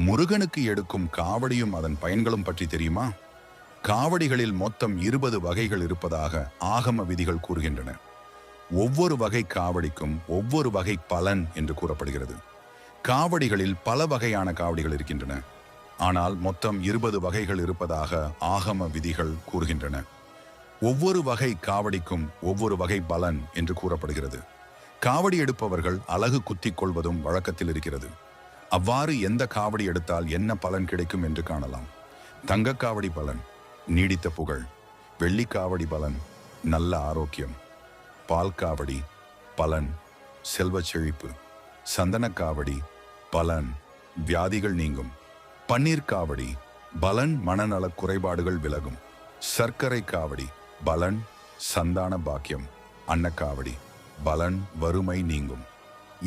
முருகனுக்கு எடுக்கும் காவடியும் அதன் பயன்களும் பற்றி தெரியுமா? காவடிகளில் மொத்தம் 20 வகைகள் இருப்பதாக ஆகம விதிகள் கூறுகின்றன. ஒவ்வொரு வகை காவடிக்கும் ஒவ்வொரு வகை பலன் என்று கூறப்படுகிறது. காவடிகளில் பல வகையான காவடிகள் இருக்கின்றன. ஆனால் மொத்தம் 20 வகைகள் இருப்பதாக ஆகம விதிகள் கூறுகின்றன. ஒவ்வொரு வகை காவடிக்கும் ஒவ்வொரு வகை பலன் என்று கூறப்படுகிறது. காவடி எடுப்பவர்கள் அலகு குத்திக் கொள்வதும் வழக்கத்தில் இருக்கிறது. அவ்வாறு எந்த காவடி எடுத்தால் என்ன பலன் கிடைக்கும் என்று காணலாம். தங்க காவடி பலன் நீடித்த புகழ், வெள்ளி காவடி பலன் நல்ல ஆரோக்கியம், பால் காவடி பலன் செல்வச் செழிப்பு, சந்தன காவடி பலன் வியாதிகள் நீங்கும், பன்னீர் காவடி பலன் மனநல குறைபாடுகள் விலகும், சர்க்கரை காவடி பலன் சந்தான பாக்கியம், அன்னக்காவடி பலன் வறுமை நீங்கும்,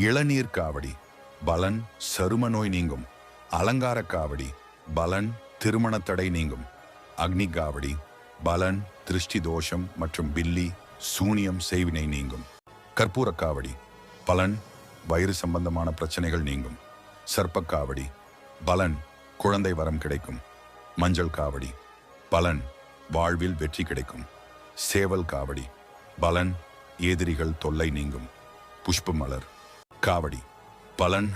இளநீர் காவடி பலன் சரும நோய் நீங்கும், அலங்கார காவடி பலன் திருமண தடை நீங்கும், அக்னி காவடி பலன் திருஷ்டி தோஷம் மற்றும் பில்லி சூனியம் செய்வினை நீங்கும், கற்பூர காவடி பலன் வயிறு சம்பந்தமான பிரச்சனைகள் நீங்கும், சர்ப்ப காவடி பலன் குழந்தை வரம் கிடைக்கும், மஞ்சள் காவடி பலன் வாழ்வில் வெற்றி கிடைக்கும், சேவல் காவடி பலன் எதிரிகள் தொல்லை நீங்கும், புஷ்ப மலர் காவடி பலன்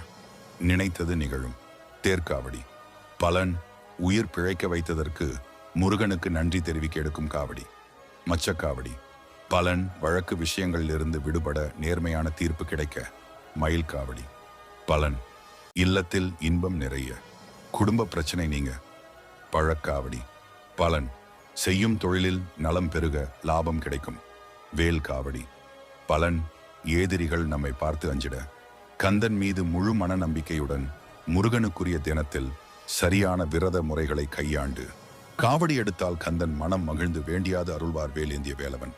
நினைத்தது நிகழும், தேர்காவடி பலன் உயிர் பிழைக்க வைத்ததற்கு முருகனுக்கு நன்றி தெரிவிக்க எடுக்கும் காவடி, மச்சக்காவடி பலன் வழக்கு விஷயங்களிலிருந்து விடுபட நேர்மையான தீர்ப்பு கிடைக்க, மயில் காவடி பலன் இல்லத்தில் இன்பம் நிறைய குடும்ப பிரச்சனை நீங்க, பழக்காவடி பலன் செய்யும் தொழிலில் நலம் பெருக லாபம் கிடைக்கும், வேல் காவடி பலன் எதிரிகள் நம்மை பார்த்து அஞ்சிட, கந்தன் மீது முழு மன நம்பிக்கையுடன் முருகனுக்குரிய தினத்தில் சரியான விரத முறைகளை கையாண்டு காவடி எடுத்தால் கந்தன் மனம் மகிழ்ந்து வேண்டியாது அருள்வார் வேலேந்திய வேலவன்.